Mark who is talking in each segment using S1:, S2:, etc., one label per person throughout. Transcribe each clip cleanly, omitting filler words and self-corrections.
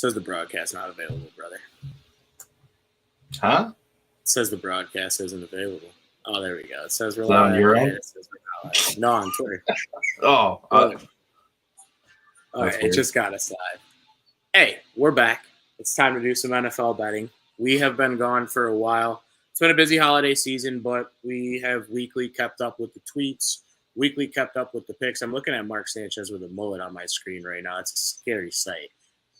S1: Says the broadcast not available, brother.
S2: Huh?
S1: It says the broadcast isn't available. Oh, there we go. It says we're
S2: Is that on your end?
S1: It says we're live. No, on Twitter.
S2: Oh,
S1: all right.
S2: weird.
S1: It just got us live. Hey, we're back. It's time to do some NFL betting. We have been gone for a while. It's been a busy holiday season, but we have weekly kept up with the tweets, weekly kept up with the picks. I'm looking at Mark Sanchez with a mullet on my screen right now. It's a scary sight.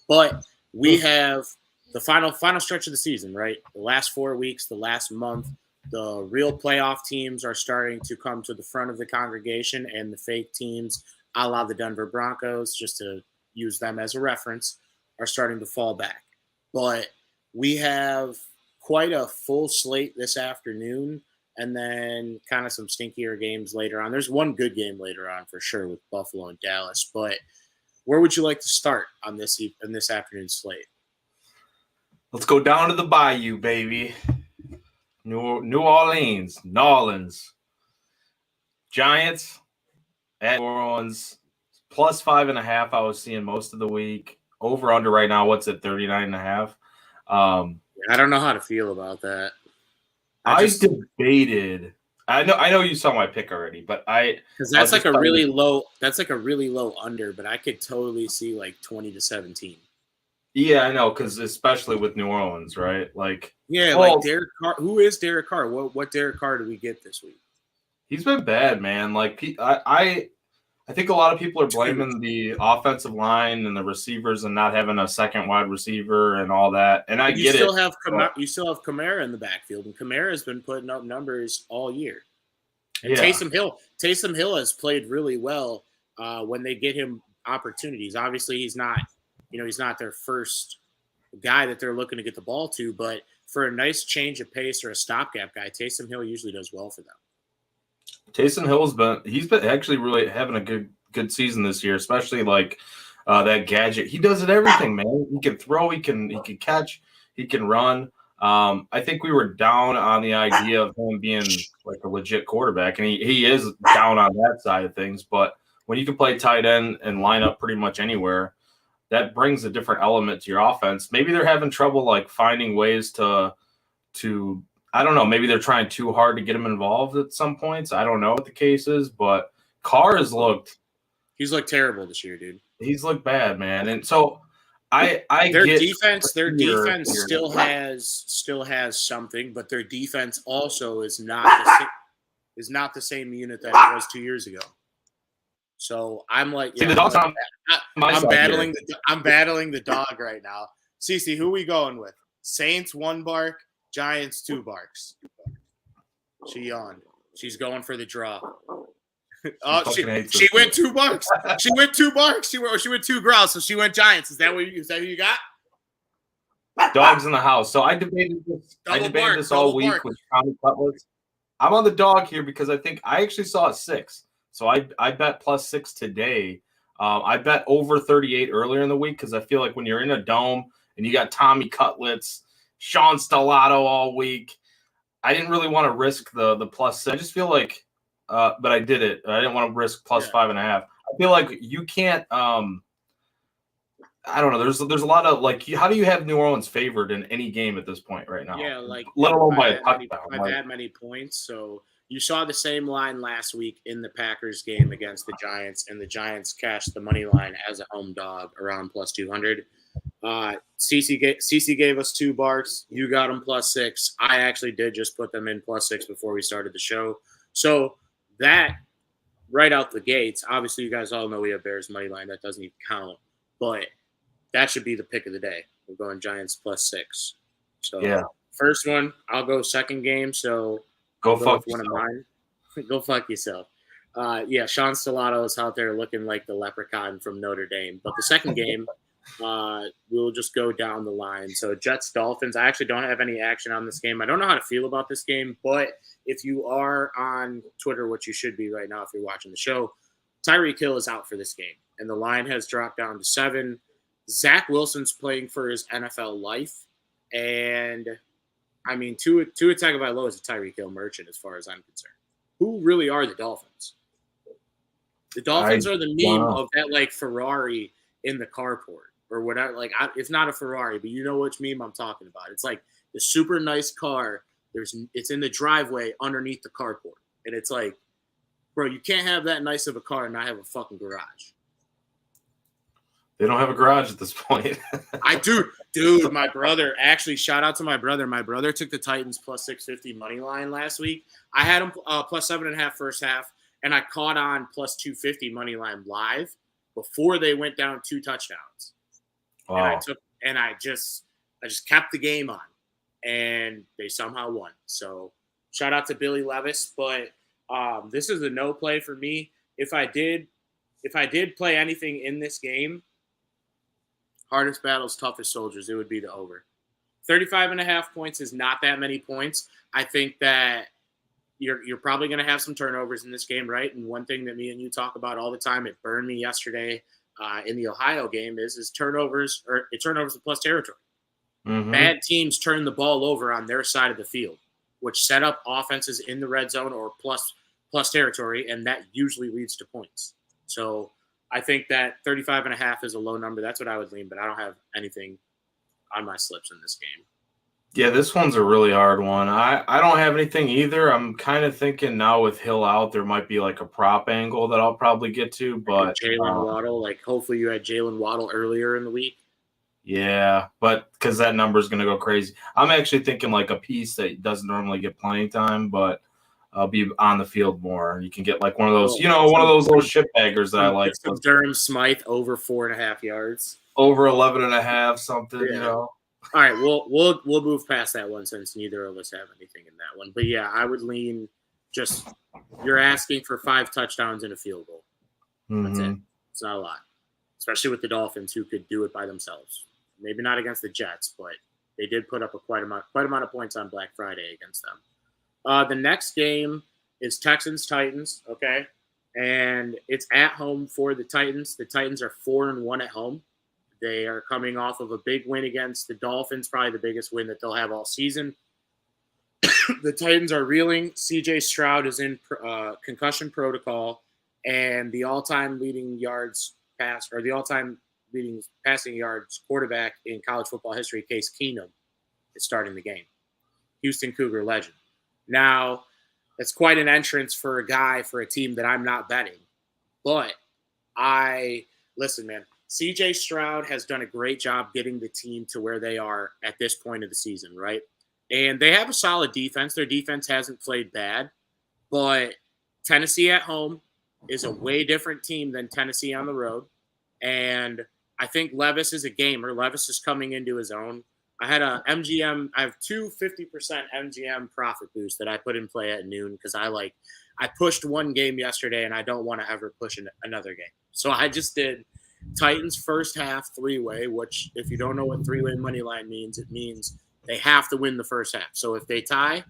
S1: But we have the final stretch of the season, right? The last 4 weeks, the last month, the real playoff teams are starting to come to the front of the congregation, and the fake teams, a la the Denver Broncos, just to use them as a reference, are starting to fall back. But we have quite a full slate this afternoon, and then kind of some stinkier games later on. There's one good game later on for sure with Buffalo and Dallas, but where would you like to start on this afternoon's slate?
S2: Let's go down to the Bayou, baby. New Orleans, Nolans. Giants at New Orleans, plus 5.5. I was seeing most of the week. Over under right now, what's it, 39.5?
S1: I don't know how to feel about that.
S2: I debated. I know you saw my pick already, but
S1: because that's like a really low. That's like a really low under, but I could totally see like 20-17.
S2: Yeah, I know, because especially with New Orleans, right? Like,
S1: like Derek Carr. Who is Derek Carr? What Derek Carr do we get this week?
S2: He's been bad, man. Like, I think a lot of people are blaming the offensive line and the receivers and not having a second wide receiver and all that. And
S1: you still have Kamara in the backfield, and Kamara has been putting up numbers all year. And Taysom Hill has played really well when they get him opportunities. Obviously, he's not their first guy that they're looking to get the ball to, but for a nice change of pace or a stopgap guy, Taysom Hill usually does well for them.
S2: Taysom Hill's been actually really having a good season this year, especially like that gadget. He does it everything, man. He can throw, he can catch, he can run. I think we were down on the idea of him being like a legit quarterback, and he is down on that side of things. But when you can play tight end and line up pretty much anywhere, that brings a different element to your offense. Maybe they're having trouble like finding ways to I don't know, maybe they're trying too hard to get him involved at some points. I don't know what the case is, but Carr has looked –
S1: he's looked terrible this year, dude.
S2: He's looked bad, man. And so
S1: their defense still has something, but their defense also is not the same unit that it was 2 years ago. So I'm like, I'm battling the dog right now. Cece, who are we going with? Saints 1 bark, Giants 2 barks. She yawned. She's going for the draw. She went 2 barks. She went 2 barks. She went 2 growls. So she went Giants. Is that who you got?
S2: Dogs in the house. So I debated this all week with Tommy Cutlets. I'm on the dog here because I think I actually saw a 6. So I bet plus 6 today. I bet over 38 earlier in the week because I feel like when you're in a dome and you got Tommy Cutlets, Sean Stellato all week, I didn't really want to risk the plus 6. I just feel like, but I did it. I didn't want to risk plus 5.5. I feel like you can't. I don't know. There's a lot of like, how do you have New Orleans favored in any game at this point right now?
S1: Yeah, like
S2: let alone by
S1: that many points. So you saw the same line last week in the Packers game against the Giants, and the Giants cashed the money line as a home dog around plus 200. CC gave us 2 barks. You got them plus 6. I actually did just put them in plus 6 before we started the show. So that right out the gates, obviously you guys all know we have Bears money line. That doesn't even count, but that should be the pick of the day. We're going Giants plus 6. So first one, I'll go second game. So
S2: go fuck
S1: one of mine. Go fuck yourself. Sean Stellato is out there looking like the leprechaun from Notre Dame. But the second game, we'll just go down the line. So Jets-Dolphins, I actually don't have any action on this game. I don't know how to feel about this game, but if you are on Twitter, which you should be right now if you're watching the show, Tyreek Hill is out for this game, and the line has dropped down to 7. Zach Wilson's playing for his NFL life, and I mean, Tua Tagovailoa is a Tyreek Hill merchant as far as I'm concerned. Who really are the Dolphins? The Dolphins are the meme of that like Ferrari in the carport, or whatever. Like, it's not a Ferrari, but you know which meme I'm talking about. It's like the super nice car. It's in the driveway underneath the carport, and it's like, bro, you can't have that nice of a car and not have a fucking garage.
S2: They don't have a garage at this point.
S1: I do, dude. My brother, actually, shout out to my brother. My brother took the Titans plus 650 money line last week. I had them plus 7.5 first half, and I caught on plus 250 money line live before they went down 2 touchdowns.
S2: Wow.
S1: And I just kept the game on, and they somehow won. So shout out to Billy Levis, but this is a no play for me. If I did play anything in this game, hardest battles, toughest soldiers, it would be the over. 35.5 points is not that many points. I think that you're probably going to have some turnovers in this game, right? And one thing that me and you talk about all the time, it burned me yesterday in the Ohio game, is turnovers with plus territory.
S2: Mm-hmm.
S1: Bad teams turn the ball over on their side of the field, which set up offenses in the red zone or plus territory, and that usually leads to points. So I think that 35.5 is a low number. That's what I would lean, but I don't have anything on my slips in this game.
S2: Yeah, this one's a really hard one. I don't have anything either. I'm kind of thinking now with Hill out, there might be like a prop angle that I'll probably get to. But
S1: Jalen Waddle, like hopefully you had Jalen Waddle earlier in the week.
S2: Yeah, but because that number is going to go crazy. I'm actually thinking like a piece that doesn't normally get playing time, but I'll be on the field more. You can get like one of those, one of those little shitbaggers that I like.
S1: Some Durham Smythe over 4.5 yards.
S2: Over 11.5, something,
S1: All right, we'll move past that one since neither of us have anything in that one. But yeah, I would lean just you're asking for 5 touchdowns and a field goal. That's it. It's not a lot, especially with the Dolphins, who could do it by themselves. Maybe not against the Jets, but they did put up quite amount of points on Black Friday against them. The next game is Texans-Titans, okay? And it's at home for the Titans. The Titans are 4-1 at home. They are coming off of a big win against the Dolphins, probably the biggest win that they'll have all season. The Titans are reeling. C.J. Stroud is in concussion protocol, and the all-time leading passing yards quarterback in college football history, Case Keenum, is starting the game. Houston Cougar legend. Now, it's quite an entrance for a team that I'm not betting. But listen, man, CJ Stroud has done a great job getting the team to where they are at this point of the season, right? And they have a solid defense. Their defense hasn't played bad. But Tennessee at home is a way different team than Tennessee on the road. And I think Levis is a gamer. Levis is coming into his own. I had I have 2 50% MGM profit boosts that I put in play at noon because I pushed one game yesterday and I don't want to ever push another game. So I just did Titans first half 3-way, which if you don't know what 3-way money line means, it means they have to win the first half. So if they tie,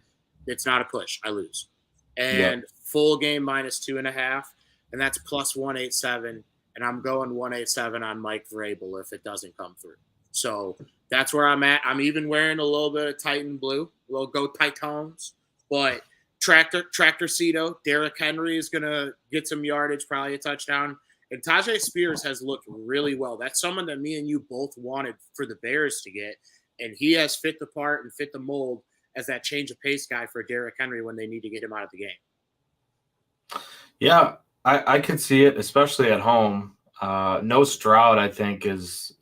S1: it's not a push. I lose. And full game minus 2.5, and that's plus 187. And I'm going 187 on Mike Vrabel if it doesn't come through. So that's where I'm at. I'm even wearing a little bit of Titan blue. We'll go Titans. But Tractor Cito, Derrick Henry is going to get some yardage, probably a touchdown. And Tajay Spears has looked really well. That's someone that me and you both wanted for the Bears to get. And he has fit the part and fit the mold as that change of pace guy for Derrick Henry when they need to get him out of the game.
S2: Yeah, I could see it, especially at home. No Stroud, I think, is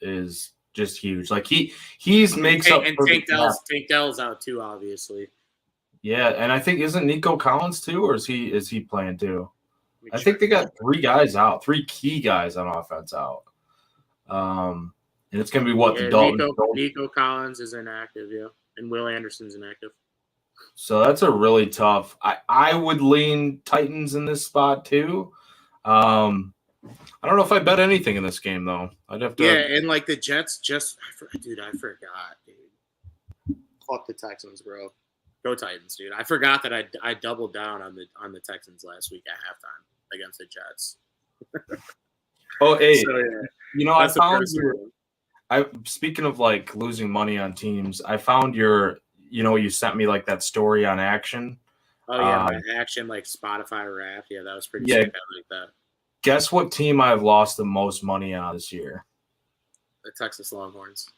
S2: just huge. Like he's makes up.
S1: And Tank Dell's out too, obviously.
S2: Yeah, and I think isn't Nico Collins too, or is he playing too? I think they got 3 guys out, 3 key guys on offense out. And it's gonna be the Dalton.
S1: Nico Collins is inactive, yeah, and Will Anderson's inactive.
S2: So that's a really tough. I would lean Titans in this spot too. I don't know if I bet anything in this game though. I'd have to.
S1: Yeah, and like the Jets I forgot, dude. Fuck the Texans, bro. Go Titans, dude. I forgot that I doubled down on the Texans last week at halftime against the Jets.
S2: Oh, hey,
S1: so, yeah,
S2: I found speaking of like losing money on teams, I found you sent me like that story on Action.
S1: Oh yeah, my Action like Spotify Wrapped. Yeah, that was pretty sick. I like that.
S2: Guess what team I've lost the most money on this year?
S1: the Texas Longhorns?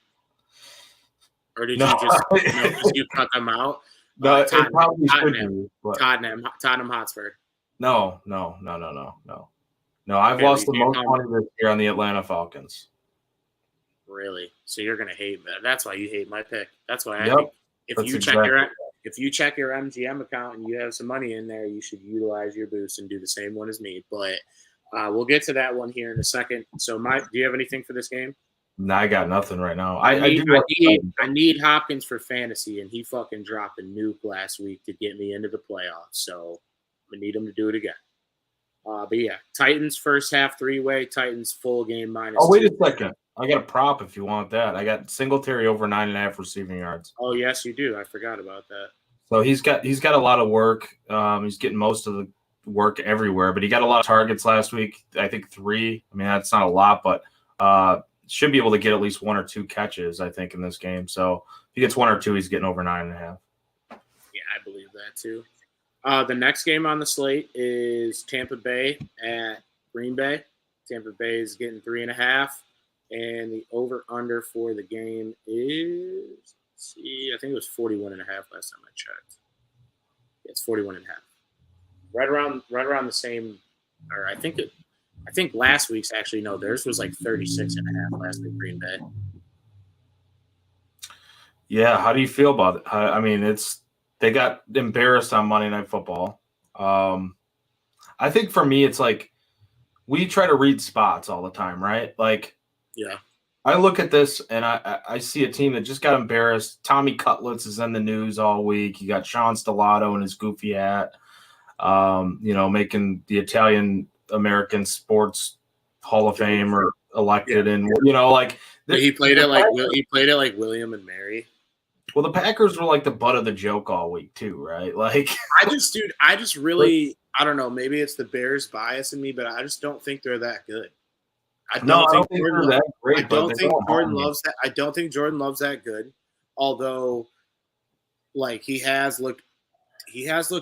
S1: Or did
S2: No,
S1: you just because you cut them out?
S2: no, it probably should be. But
S1: Tottenham Hotspur.
S2: no. I've
S1: Okay,
S2: lost the most money this year on the Atlanta Falcons.
S1: Really? So you're gonna hate that. That's why you hate my pick. That's why I
S2: Yep,
S1: think if
S2: that's
S1: you
S2: exactly.
S1: check your MGM account and you have some money in there, you should utilize your boost and do the same one as me. But we'll get to that one here in a second. So, do you have anything for this game?
S2: No, I got nothing right now.
S1: I need Hopkins for fantasy, and he fucking dropped a nuke last week to get me into the playoffs. So I need him to do it again. But yeah, Titans first half 3-way, Titans full game minus.
S2: Oh, wait a second. I got a prop if you want that. I got Singletary over 9.5 receiving yards.
S1: Oh yes, you do. I forgot about that.
S2: So he's got a lot of work. He's getting most of the work everywhere, but he got a lot of targets last week. I think 3. I mean, that's not a lot, but should be able to get at least 1 or 2 catches, I think, in this game. So if he gets 1 or 2, he's getting over 9.5.
S1: Yeah, I believe that too. The next game on the slate is Tampa Bay at Green Bay. Tampa Bay is getting 3.5, and the over/under for the game is, I think it was 41.5 last time I checked. Yeah, it's 41.5. Right around the same, or I think last week's actually no, theirs was like 36.5 last week. Green Bay.
S2: Yeah, how do you feel about it? I mean, they got embarrassed on Monday Night Football. I think for me, it's like we try to read spots all the time, right? Like,
S1: yeah,
S2: I look at this and I see a team that just got embarrassed. Tommy Cutlets is in the news all week. You got Sean Stellato in his goofy hat, making the Italian American Sports Hall of Fame or elected, and
S1: he played it like William and Mary.
S2: Well, the Packers were like the butt of the joke all week too, right? Like,
S1: I just really, I don't know. Maybe it's the Bears bias in me, but I just don't think they're that good. I don't think they're that great. I don't think Jordan loves that. I don't think Jordan loves that good. Although, like, he has looked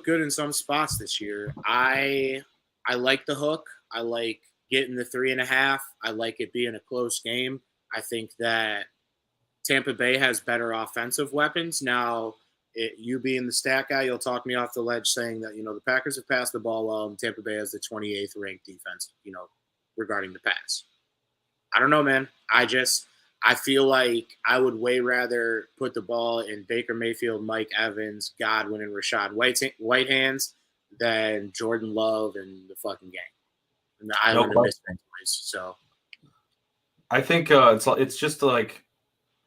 S1: good in some spots this year. I like the hook. I like getting the 3.5. I like it being a close game. I think that Tampa Bay has better offensive weapons. Now, you being the stat guy, you'll talk me off the ledge saying that, the Packers have passed the ball well and Tampa Bay has the 28th ranked defense, regarding the pass. I don't know, man. I feel like I would way rather put the ball in Baker Mayfield, Mike Evans, Godwin, and Rashad White hands than Jordan Love and the fucking gang. And the Island of Misfits. So
S2: I think it's just like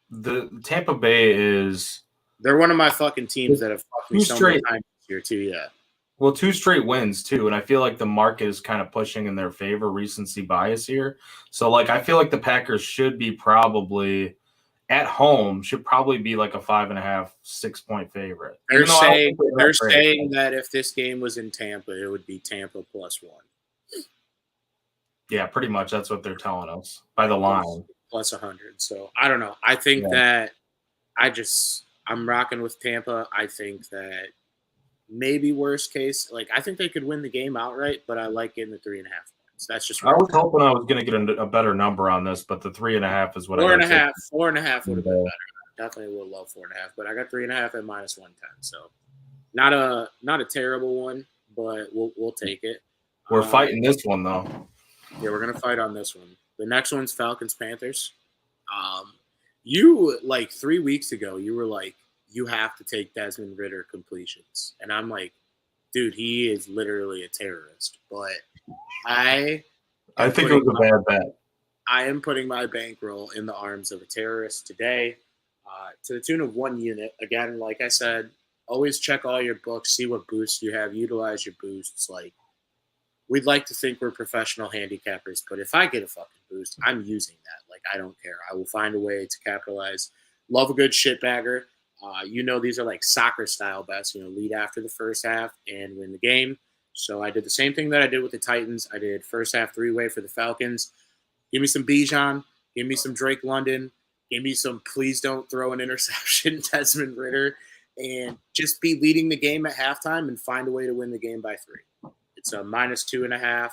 S2: the Tampa Bay is.
S1: They're one of my fucking teams that have fucked me so many times this year too. Yeah.
S2: Well, 2 straight wins too, and I feel like the market is kind of pushing in their favor, recency bias here. So, like, I feel like the Packers should be probably at home should probably be like a 5.5, 6-point favorite.
S1: They're saying that if this game was in Tampa, it would be Tampa +1.
S2: Yeah, pretty much. That's what they're telling us by the line.
S1: Plus 100. So I don't know. I think that I'm rocking with Tampa. I think that maybe worst case, like, I think they could win the game outright, but I like getting the 3.5 points. That's just.
S2: I was hoping I was going to get a better number on this, but the 3.5 is what
S1: 4.5 would have been better. Definitely would love 4.5, but I got 3.5 at -110. So not a terrible one, but we'll take it.
S2: We're fighting this one though.
S1: Yeah, we're gonna fight on this one. The next one's Falcons Panthers. You, like, 3 weeks ago, you were like, you have to take Desmond Ridder completions. And I'm like, dude, he is literally a terrorist. But I
S2: think it was a bad bet.
S1: I am putting my bankroll in the arms of a terrorist today, to the tune of 1 unit. Again, like I said, always check all your books, see what boosts you have, utilize your boosts. Like, we'd like to think we're professional handicappers, but if I get a fucking boost, I'm using that. Like, I don't care. I will find a way to capitalize. Love a good shitbagger. These are like soccer-style bets. Lead after the first half and win the game. So I did the same thing that I did with the Titans. I did first half 3-way for the Falcons. Give me some Bdon. Give me some Drake London. Give me some please don't throw an interception Desmond Ridder. And just be leading the game at halftime and find a way to win the game by 3. It's a -2.5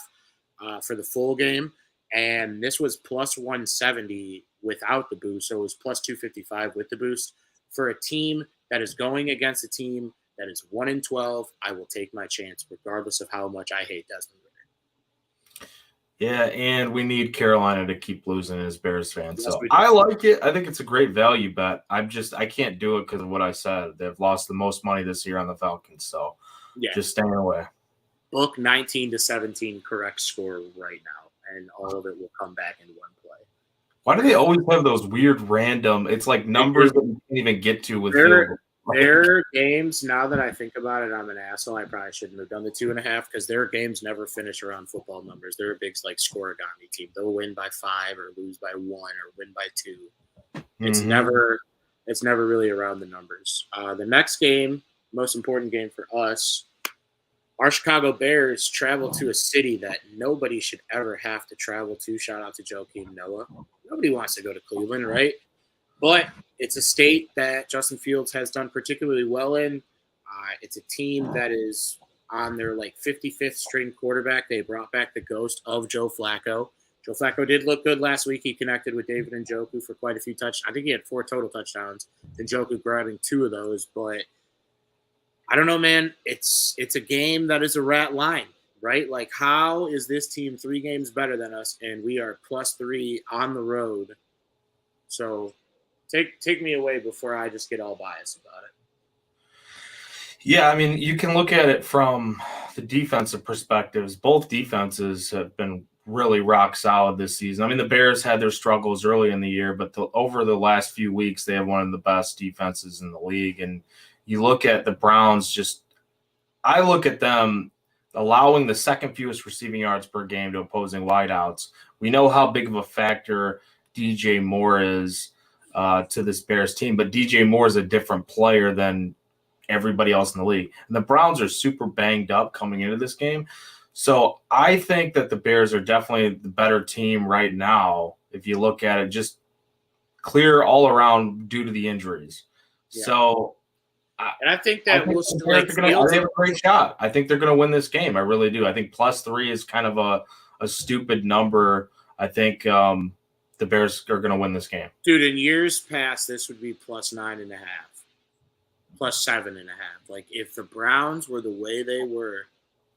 S1: for the full game. And this was +170 without the boost. So it was plus 255 with the boost. For a team that is going against a team that is 1-12, I will take my chance, regardless of how much I hate Desmond Ridder.
S2: Yeah, and we need Carolina to keep losing as Bears fans.
S1: Yes,
S2: So I like it. I think it's a great value bet. I can't do it because of what I said. They've lost the most money this year on the Falcons. So just staying away.
S1: Book 19-17 correct score right now, and all of it will come back in one play.
S2: Why do they always have those weird random? It's like numbers that you can't even get to with
S1: their games. Now that I think about it, I'm an asshole. I probably shouldn't have done the 2.5 because their games never finish around football numbers. They're a big like scoregami team. They'll win by 5 or lose by 1 or win by 2. It's never really around the numbers. The next game, most important game for us. Our Chicago Bears travel to a city that nobody should ever have to travel to. Shout out to Joakim Noah. Nobody wants to go to Cleveland, right? But it's a state that Justin Fields has done particularly well in. It's a team that is on their 55th string quarterback. They brought back the ghost of Joe Flacco. Joe Flacco did look good last week. He connected with David and Njoku for quite a few touchdowns. I think he had 4 total touchdowns. Njoku grabbing 2 of those, but I don't know, man. It's a game that is a rat line, right? Like, how is this team 3 games better than us, and we are +3 on the road? So take me away before I just get all biased about it.
S2: Yeah, I mean, you can look at it from the defensive perspectives. Both defenses have been really rock solid this season. I mean, the Bears had their struggles early in the year, but over the last few weeks, they have one of the best defenses in the league. And you look at the Browns, I look at them allowing the second fewest receiving yards per game to opposing wideouts. We know how big of a factor DJ Moore is to this Bears team, but DJ Moore is a different player than everybody else in the league. And the Browns are super banged up coming into this game. So I think that the Bears are definitely the better team right now if you look at it, just clear all around due to the injuries. Yeah. So
S1: and I think that
S2: they have a great shot. I think they're going to win this game. I really do. I think +3 is kind of a stupid number. I think the Bears are going to win this game.
S1: Dude, in years past, this would be +9.5, +7.5. Like, if the Browns were the way they were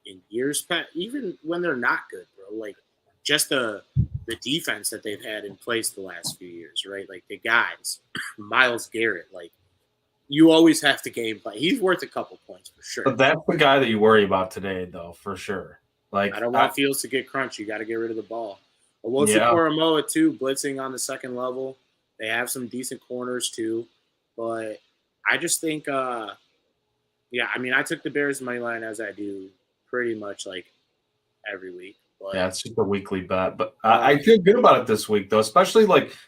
S1: in years past, even when they're not good, bro, like just the defense that they've had in place the last few years, right? Like the guys, Myles Garrett, like, you always have to game plan. He's worth a couple points for sure.
S2: But that's the guy that you worry about today, though, for sure. Like,
S1: I don't want Fields to get crunched. You got to get rid of the ball. Koromoa, too, blitzing on the second level. They have some decent corners, too. But I just think, I took the Bears money line as I do pretty much like every week. But,
S2: yeah, it's just a weekly bet. But I feel good about it this week, though, especially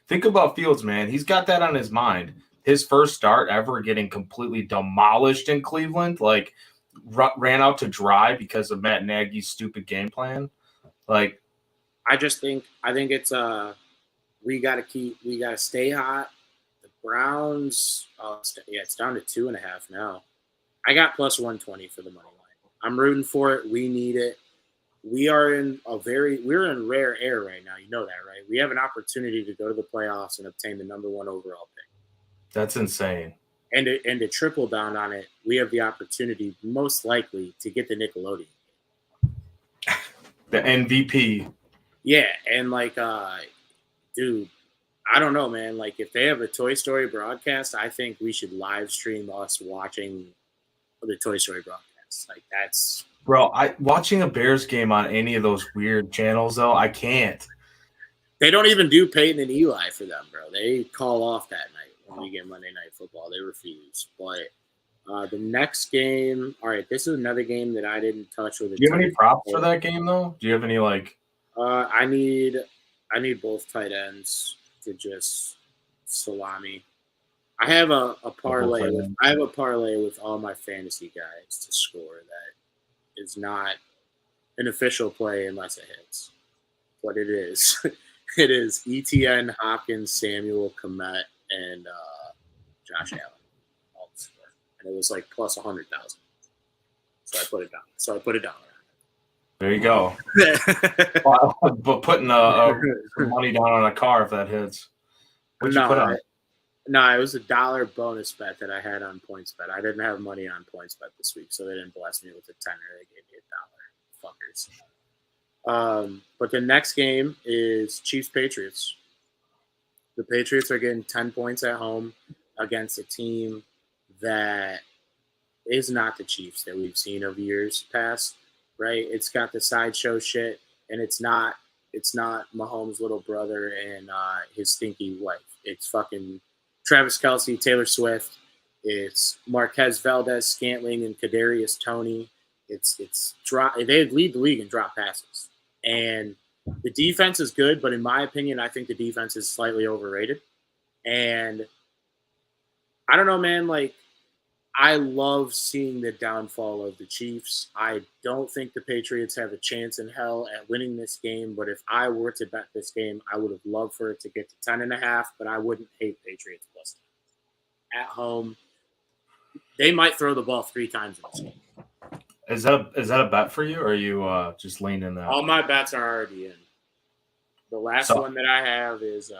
S2: think about Fields, man. He's got that on his mind. His first start ever getting completely demolished in Cleveland, ran out to dry because of Matt Nagy's stupid game plan. I
S1: think it's we got to stay hot. The Browns, it's down to 2.5 now. I got +120 for the money line. I'm rooting for it. We need it. We're in rare air right now. You know that, right? We have an opportunity to go to the playoffs and obtain the number 1 overall pick.
S2: That's insane.
S1: And to triple down on it, we have the opportunity, most likely, to get the Nickelodeon.
S2: The MVP.
S1: Yeah, and dude, I don't know, man. Like, if they have a Toy Story broadcast, I think we should live stream us watching the Toy Story broadcast. Like, that's...
S2: Bro, watching a Bears game on any of those weird channels, though, I can't.
S1: They don't even do Peyton and Eli for them, bro. They call off that night when we get Monday Night Football. They refuse. But the next game, all right, this is another game that I didn't touch with.
S2: Do you have any props for that game, though? Do you have any,
S1: I need both tight ends to just salami. I have a parlay. I have a parlay with all my fantasy guys to score that is not an official play unless it hits. But it is. It is ETN, Hopkins, Samuel, Komet, and Josh Allen. All the score. And it was +100,000. So I put it down.
S2: There you go. But putting some money down on a car if that hits. What'd you put on?
S1: No, it was $1 bonus bet that I had on PointsBet. I didn't have money on PointsBet this week, so they didn't bless me with a tenner. They gave me $1, fuckers. But the next game is Chiefs Patriots. The Patriots are getting 10 points at home against a team that is not the Chiefs that we've seen of years past, right? It's got the sideshow shit, and it's not Mahomes' little brother and his stinky wife. It's fucking Travis Kelce, Taylor Swift. It's Marquez Valdez Scantling and Kadarius Toney. It's drop. They lead the league in drop passes, and the defense is good, but in my opinion, I think the defense is slightly overrated. And I don't know, man. Like, I love seeing the downfall of the Chiefs. I don't think the Patriots have a chance in hell at winning this game, but if I were to bet this game, I would have loved for it to get to 10.5, but I wouldn't hate Patriots plus 10. At home, they might throw the ball 3 times in this game.
S2: Is that a bet for you, or are you just leaning that?
S1: All my bets are already in. The last one that I have is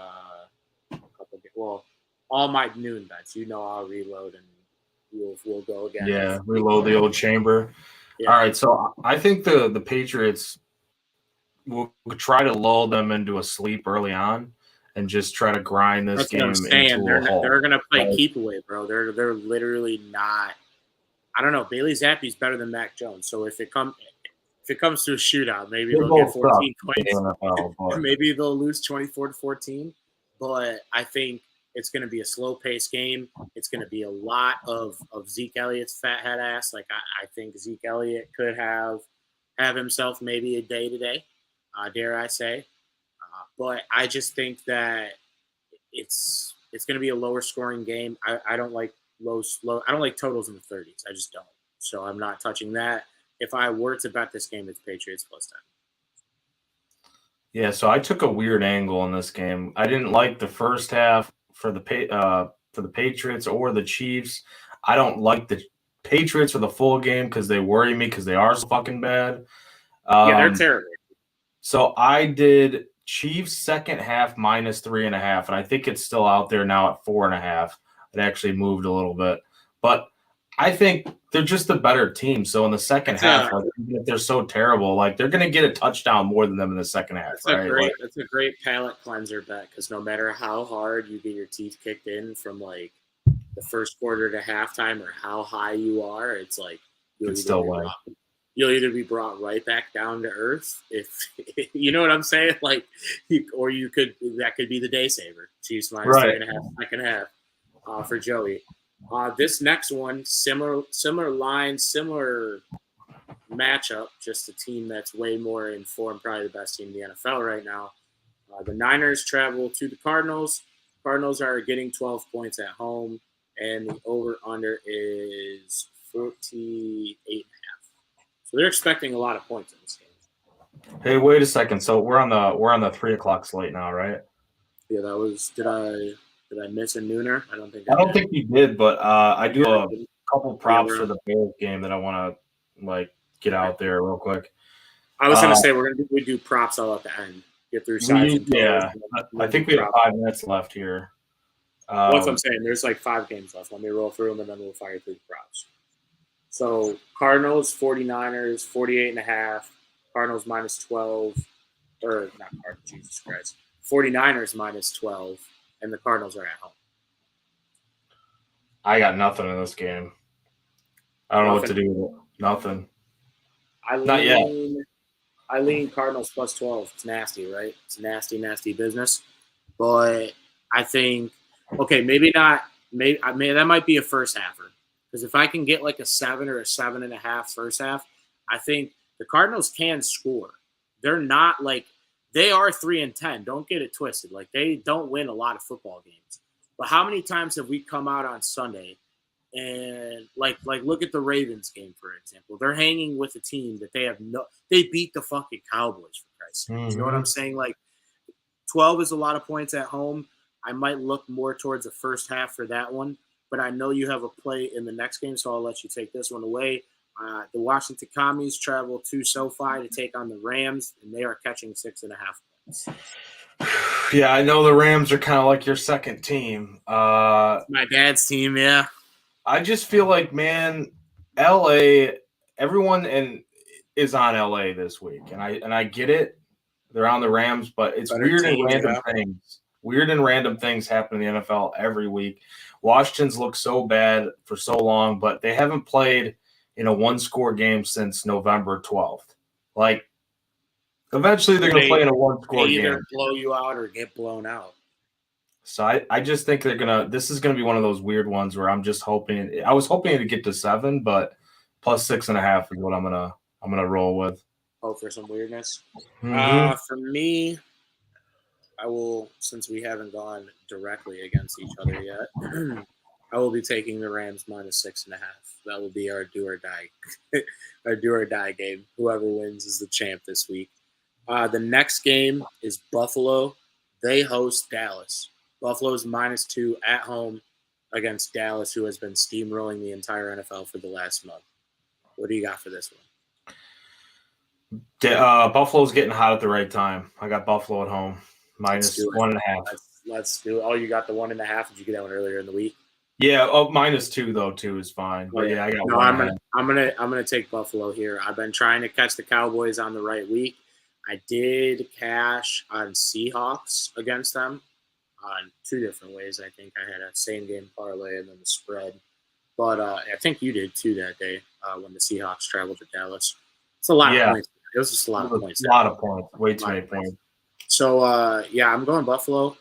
S1: all my noon bets. I'll reload and we'll go again.
S2: Yeah, reload the old chamber. Yeah. All right, so I think the Patriots will try to lull them into a sleep early on and just try to grind this game into a halt.
S1: They're going to play keep away, bro. They're literally not. I don't know. Bailey Zappi's better than Mac Jones. So if it comes to a shootout, maybe they'll get 14 points. NFL, maybe they'll lose 24-14. But I think it's going to be a slow-paced game. It's going to be a lot of Zeke Elliott's fat head ass. Like, I think Zeke Elliott could have himself maybe a day today, dare I say. But I just think that it's going to be a lower scoring game. I don't like I don't like totals in the 30s. I just don't. So I'm not touching that. If I were to bet this game, it's Patriots plus 10.
S2: Yeah, so I took a weird angle in this game. I didn't like the first half for the Patriots or the Chiefs. I don't like the Patriots for the full game because they worry me because they are so fucking bad.
S1: Yeah, they're terrible.
S2: So I did Chiefs second half minus 3.5, and I think it's still out there now at 4.5. It actually moved a little bit, but I think they're just a better team. So in the second half, like, even if they're so terrible, like, they're going to get a touchdown more than them in the second half.
S1: That's a great palate cleanser bet because no matter how hard you get your teeth kicked in from like the first quarter to halftime or how high you are, it's like you'll either be brought right back down to earth if you know what I'm saying, like, or that could be the day saver. Chiefs minus 3.5 second half. For Joey. This next one, similar line, similar matchup, just a team that's way more informed, probably the best team in the NFL right now. The Niners travel to the Cardinals. Cardinals are getting 12 points at home, and the over-under is 48.5. So they're expecting a lot of points in this game.
S2: Hey, wait a second. So we're on the 3 o'clock slate now, right?
S1: Yeah, that was. Did I miss a nooner? I don't think
S2: you did, but I do a couple props for the Bears game that I want to get out there real quick.
S1: I was going to say we do props all at the end. Get through sides.
S2: I think we have 5 minutes left here.
S1: That's what I'm saying. There's like 5 games left. Let me roll through them, and then we'll fire through the props. So Cardinals, 49ers, 48.5. Cardinals minus 12. Or not Cardinals, Jesus Christ. 49ers minus 12. And the Cardinals are at home.
S2: I got nothing in this game. I don't know what to do with it. Nothing. Not yet.
S1: I lean Cardinals plus 12. It's nasty, right? It's nasty, nasty business. But I think, maybe not. That might be a first halfer. Because if I can get like a 7 or a 7.5 first half, I think the Cardinals can score. They're not like. They are 3-10. Don't get it twisted. Like, they don't win a lot of football games. But how many times have we come out on Sunday and like look at the Ravens game, for example. They're hanging with a team that they beat the fucking Cowboys, for Christ's sake. You know what I'm saying? Like, 12 is a lot of points at home. I might look more towards the first half for that one. But I know you have a play in the next game, so I'll let you take this one away. The Washington Commies travel to SoFi to take on the Rams, and they are catching 6.5 points.
S2: Yeah, I know the Rams are kind of like your second team.
S1: My dad's team, yeah.
S2: I just feel like, man, LA, everyone is on LA this week, and I get it. They're on the Rams, but it's
S1: Better
S2: weird and
S1: team,
S2: random
S1: yeah.
S2: things. Weird and random things happen in the NFL every week. Washington's looked so bad for so long, but they haven't played in a one-score game since November 12th. Like, eventually they're going to play in a
S1: They
S2: one-score
S1: either
S2: game.
S1: blow you out or get blown out.
S2: So I just think this is gonna be one of those weird ones where I'm just hoping I was hoping to get to 7, but plus 6.5 is what I'm gonna roll with.
S1: Hope for some weirdness.
S2: Mm-hmm.
S1: For me, I will, since we haven't gone directly against each other yet, I will be taking the Rams minus 6.5. That will be our do or die, our do or die game. Whoever wins is the champ this week. The next game is Buffalo. They host Dallas. Buffalo's -2 at home against Dallas, who has been steamrolling the entire NFL for the last month. What do you got for this one?
S2: Buffalo's getting hot at the right time. I got Buffalo at home
S1: Let's do it.
S2: -1.5.
S1: Let's do it. Oh, you got the 1.5. Did you get that one earlier in the week?
S2: Yeah, -2 though too is fine. But yeah, I got
S1: no.
S2: 1.5.
S1: I'm gonna take Buffalo here. I've been trying to catch the Cowboys on the right week. I did cash on Seahawks against them on 2 different ways. I think I had a same game parlay and then the spread. But I think you did too that day when the Seahawks traveled to Dallas. It's a lot of points. It was just a lot of points.
S2: A lot of points. Way too many points.
S1: So, I'm going Buffalo.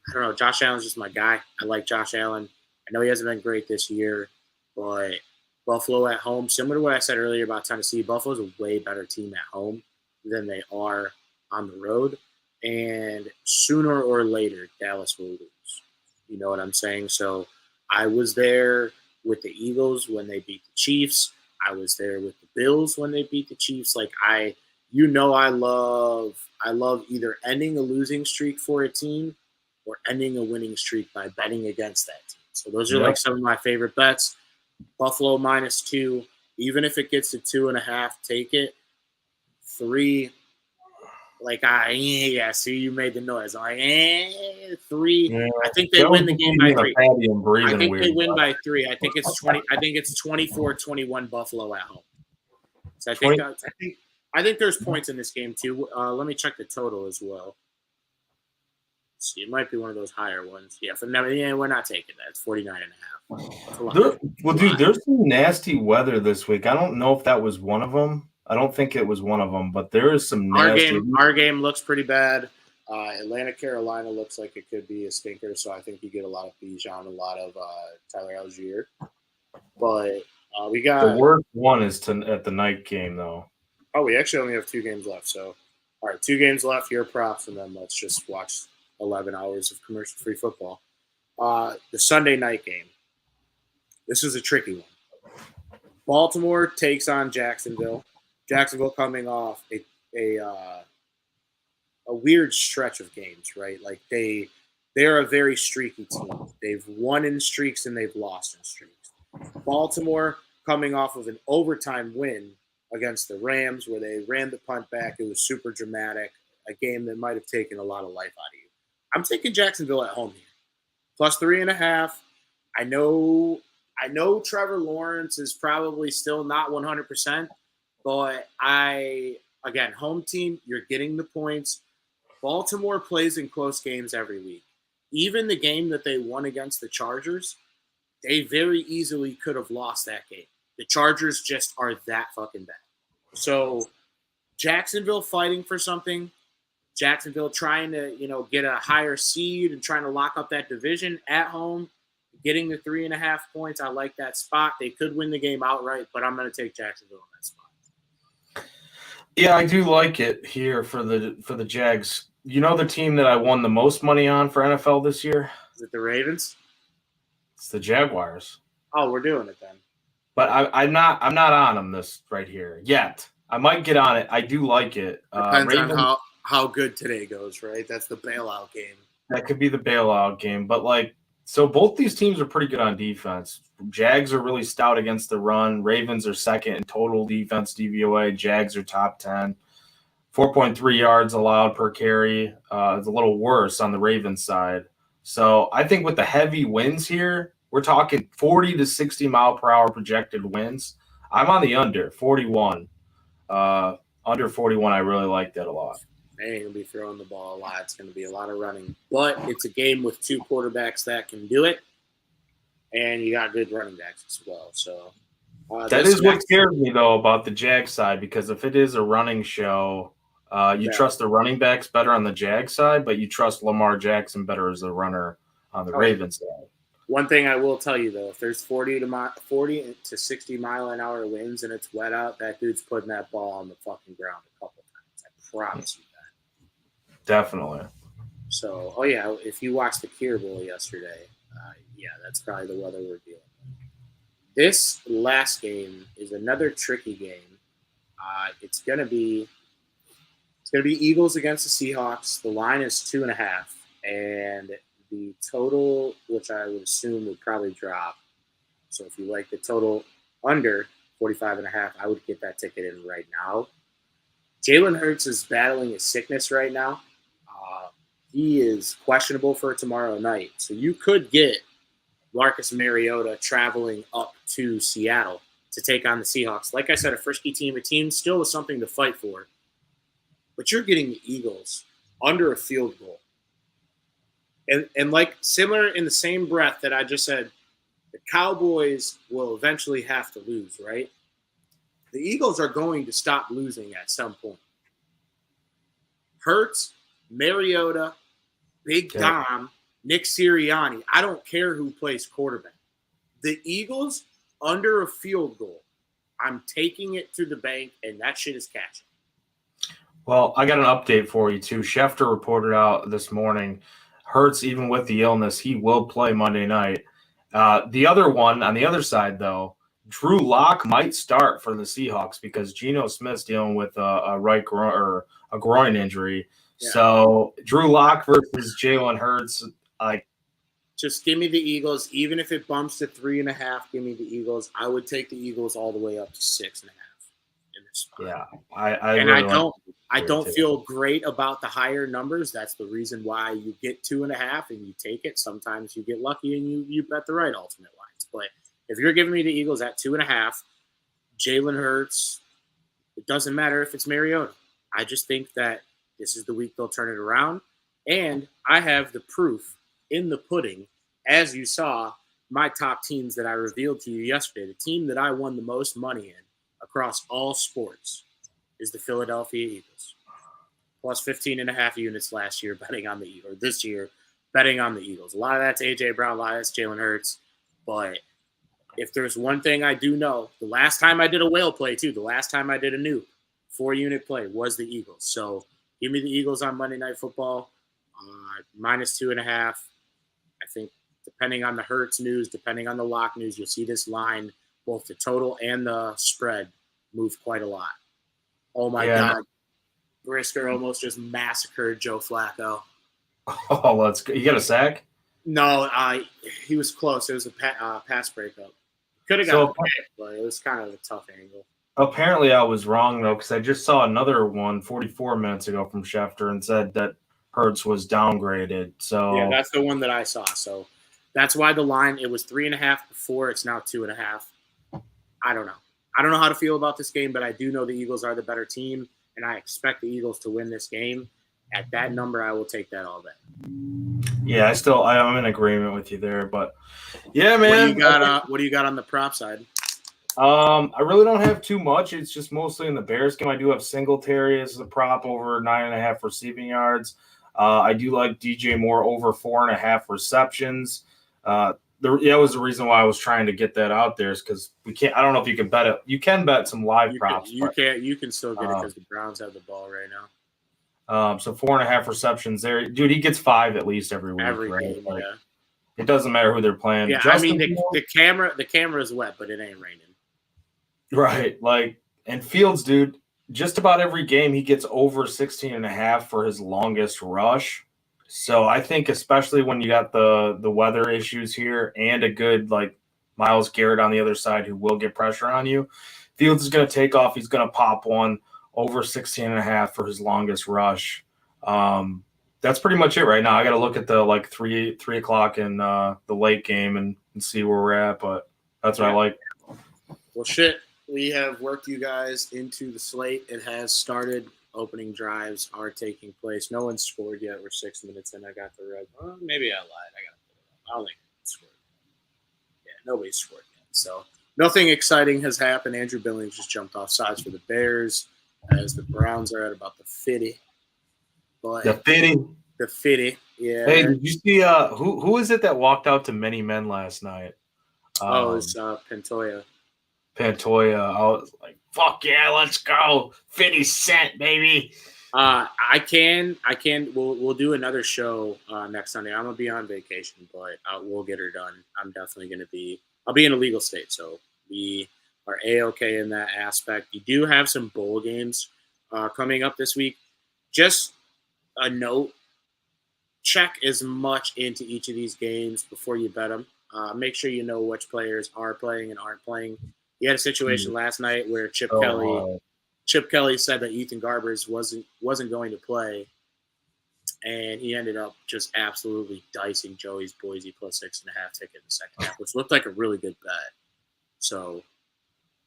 S1: I don't know. Josh Allen's just my guy. I like Josh Allen. I know he hasn't been great this year, but Buffalo at home, similar to what I said earlier about Tennessee, Buffalo's a way better team at home than they are on the road. And sooner or later, Dallas will lose. You know what I'm saying? So I was there with the Eagles when they beat the Chiefs. I was there with the Bills when they beat the Chiefs. I love either ending a losing streak for a team or ending a winning streak by betting against that team. So those are some of my favorite bets. Buffalo -2, even if it gets to 2.5, take it. 3, see, you made the noise. I'm like, 3. Yeah, I think they win the game by 3. I think they win by 3. I think it's 20. I think it's 24-21 Buffalo at home. So I think there's points in this game too. Let me check the total as well. Let's see, it might be one of those higher ones. Yeah, we're not taking that. It's 49.5.
S2: Well, dude, there's some nasty weather this week. I don't know if that was one of them. I don't think it was one of them, but there is some nasty.
S1: Our game looks pretty bad. Atlanta, Carolina looks like it could be a stinker, so I think you get a lot of Bijan, a lot of Tyler Algier. But we got
S2: the worst one is at the night game though.
S1: Oh, we actually only have 2 games left. So, all right, 2 games left. Your props, and then let's just watch 11 hours of commercial-free football. The Sunday night game. This is a tricky one. Baltimore takes on Jacksonville. Jacksonville coming off a weird stretch of games, right? Like they're a very streaky team. They've won in streaks and they've lost in streaks. Baltimore coming off of an overtime win against the Rams where they ran the punt back. It was super dramatic, a game that might have taken a lot of life out of you. I'm taking Jacksonville at home here. Plus 3.5. I know Trevor Lawrence is probably still not 100%, but home team, you're getting the points. Baltimore plays in close games every week. Even the game that they won against the Chargers, they very easily could have lost that game. The Chargers just are that fucking bad. So Jacksonville fighting for something. Jacksonville trying to, get a higher seed and trying to lock up that division at home. Getting the 3.5 points, I like that spot. They could win the game outright, but I'm going to take Jacksonville in that spot.
S2: Yeah, I do like it here for the Jags. You know the team that I won the most money on for NFL this year?
S1: Is it the Ravens?
S2: It's the Jaguars.
S1: Oh, we're doing it then.
S2: But I'm not on them this right here yet. I might get on it. I do like it.
S1: Depends on how good today goes, right? That's the bailout game.
S2: That could be the bailout game, but so both these teams are pretty good on defense. Jags are really stout against the run. Ravens are second in total defense DVOA. Jags are top 10. 4.3 yards allowed per carry. It's a little worse on the Ravens side. So I think with the heavy winds here, we're talking 40 to 60 mile per hour projected winds. I'm on the under 41. Under 41, I really like that a lot.
S1: They ain't going to be throwing the ball a lot. It's going to be a lot of running. But it's a game with two quarterbacks that can do it. And you got good running backs as well. So
S2: that is what scares me, though, about the Jag side, because if it is a running show, you trust the running backs better on the Jag side, but you trust Lamar Jackson better as a runner on the Ravens side.
S1: One thing I will tell you, though, if there's 40 to 60 mile an hour winds and it's wet out, that dude's putting that ball on the fucking ground a couple times. I promise you that.
S2: Definitely.
S1: So, if you watched the Kier Bowl yesterday, that's probably the weather we're dealing with. This last game is another tricky game. It's gonna be Eagles against the Seahawks. The line is 2.5, and the total, which I would assume would probably drop. So if you like the total under 45.5, I would get that ticket in right now. Jalen Hurts is battling a sickness right now. He is questionable for tomorrow night. So you could get Marcus Mariota traveling up to Seattle to take on the Seahawks. Like I said, a frisky team, a team still with something to fight for. But you're getting the Eagles under a field goal. And like similar in the same breath that I just said, the Cowboys will eventually have to lose, right? The Eagles are going to stop losing at some point. Hurts, Mariota, Big Dom, Nick Sirianni. I don't care who plays quarterback. The Eagles under a field goal. I'm taking it to the bank, and that shit is catching.
S2: Well, I got an update for you, too. Schefter reported out this morning, Hurts, even with the illness, he will play Monday night. The other one, on the other side, though, Drew Lock might start for the Seahawks because Geno Smith's dealing with a right groin or a groin injury. Yeah. So Drew Lock versus Jalen Hurts,
S1: just give me the Eagles. Even if it bumps to 3.5, give me the Eagles. I would take the Eagles all the way up to 6.5 in this spot.
S2: Yeah,
S1: I don't feel great about the higher numbers. That's the reason why you get 2.5 and you take it. Sometimes you get lucky and you bet the right ultimate lines. But if you're giving me the Eagles at 2.5, Jalen Hurts, it doesn't matter if it's Mariota. I just think that this is the week they'll turn it around. And I have the proof in the pudding, as you saw, my top teams that I revealed to you yesterday. The team that I won the most money in across all sports is the Philadelphia Eagles. Plus 15.5 units last year betting on the Eagles, or this year betting on the Eagles. A lot of that's A.J. Brown, a lot of that's Jalen Hurts. But if there's one thing I do know, the last time I did a whale play, too, the last time I did a new 4-unit play was the Eagles. So give me the Eagles on Monday Night Football, minus 2.5. I think depending on the Hurts news, depending on the Lock news, you'll see this line, both the total and the spread, move quite a lot. Oh, my God. Brisker almost just massacred Joe Flacco.
S2: Oh, let's go. You got a sack?
S1: No, he was close. It was a pass breakup. Could have got a pick, but it was kind of a tough angle.
S2: Apparently I was wrong, though, because I just saw another one 44 minutes ago from Schefter and said that Hurts was downgraded. So
S1: yeah, that's the one that I saw. So that's why the line, it was 3.5 before. It's now 2.5. I don't know. I don't know how to feel about this game, but I do know the Eagles are the better team, and I expect the Eagles to win this game. At that number, I will take that all day.
S2: Yeah, I'm in agreement with you there, but yeah, man.
S1: What do you got on the prop side?
S2: I really don't have too much. It's just mostly in the Bears game. I do have Singletary as a prop over 9.5 receiving yards. I do like DJ Moore over 4.5 receptions. That was the reason why I was trying to get that out there, is because we can't. I don't know if you can bet it. You can bet some live props.
S1: You can still get it because the Browns have the ball right now.
S2: So 4.5 receptions there, dude. He gets 5 at least every week.
S1: Every
S2: right?
S1: game,
S2: like,
S1: yeah.
S2: It doesn't matter who they're playing.
S1: Yeah,
S2: Justin
S1: the camera is wet, but it ain't raining.
S2: Right, and Fields, dude. Just about every game he gets over 16.5 for his longest rush. So I think especially when you got the weather issues here and a good Myles Garrett on the other side who will get pressure on you, Fields is going to take off. He's going to pop one over 16.5 for his longest rush. That's pretty much it right now. I got to look at the like 3 o'clock in the late game and see where we're at, but that's what I like.
S1: Well, shit, we have worked you guys into the slate. It has started. Opening drives are taking place. No one's scored yet. We're 6 minutes in. I got the red. Well, maybe I lied. I don't think anyone scored. Yeah, nobody's scored yet. So nothing exciting has happened. Andrew Billings just jumped off sides for the Bears as the Browns are at about the 50. But
S2: The 50.
S1: The 50, yeah.
S2: Hey, did you see who is it that walked out to many men last night?
S1: It's Pantoja.
S2: Pantoja. I was like, fuck yeah, let's go. 50 Cent, baby.
S1: We'll do another show next Sunday. I'm gonna be on vacation, but we'll get her done. I'm definitely I'll be in a legal state, so we are A-okay in that aspect. You do have some bowl games coming up this week. Just a note, check as much into each of these games before you bet them. Make sure you know which players are playing and aren't playing. You had a situation last night where Chip Kelly said that Ethan Garbers wasn't going to play, and he ended up just absolutely dicing Joey's Boise plus 6.5 ticket in the second half, which looked like a really good bet. So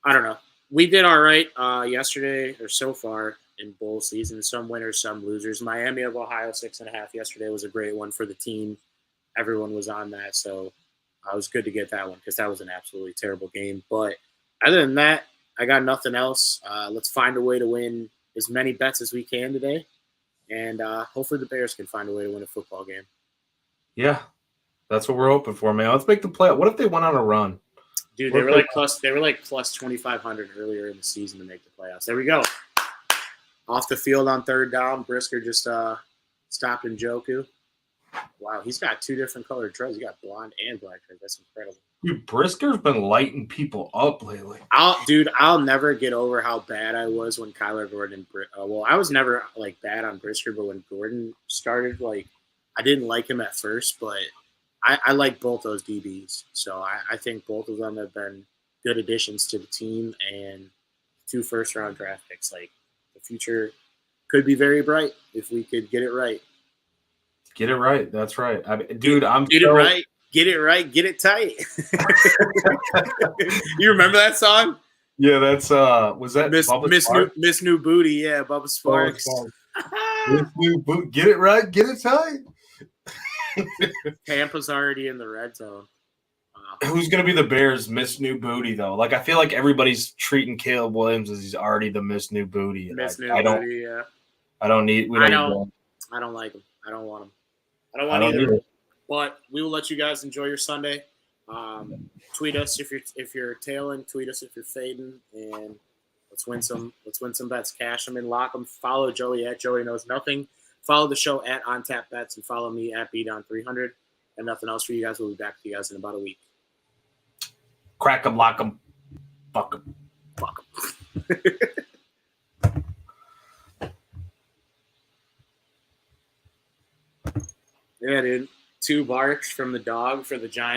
S1: I don't know. We did all right yesterday, or so far in bowl season. Some winners, some losers. Miami of Ohio 6.5 yesterday was a great one for the team. Everyone was on that, so it was good to get that one because that was an absolutely terrible game. But other than that, I got nothing else. Let's find a way to win as many bets as we can today, and hopefully the Bears can find a way to win a football game.
S2: Yeah, that's what we're hoping for, man. Let's make the play. What if they went on a run?
S1: Dude, they were like plus 2,500 earlier in the season to make the playoffs. There we go. Off the field on third down, Brisker just stopped Njoku. Wow, he's got 2 different colored dreads. He got blonde and black dreads. That's incredible.
S2: Dude, Brisker's been lighting people up lately.
S1: I'll never get over how bad I was when Kyler Gordon. I was never like bad on Brisker, but when Gordon started, like I didn't like him at first, but I like both those DBs. So I think both of them have been good additions to the team and 2 first-round draft picks. Like the future could be very bright if we could get it right.
S2: Get it right. That's right. Get
S1: it right. Get it right. Get it tight. You remember that song?
S2: Yeah, that's was that
S1: Miss New Booty? Yeah, Bubba Sparks.
S2: Miss New Booty. Get it right. Get it tight.
S1: Tampa's already in the red zone.
S2: Who's going to be the Bears' Miss New Booty, though? Like, I feel like everybody's treating Caleb Williams as he's already the Miss New Booty. I don't
S1: like him. I don't want him. I don't want either. But we will let you guys enjoy your Sunday. Tweet us if you're tailing. Tweet us if you're fading, and let's win some bets. Cash them and lock them. Follow Joey at Joey Knows Nothing. Follow the show at On Tap Bets and follow me at Bdon 300. And nothing else for you guys. We'll be back with you guys in about a week.
S2: Crack them, lock them, fuck them.
S1: Fuck them. Yeah, dude. 2 barks from the dog for the Giants.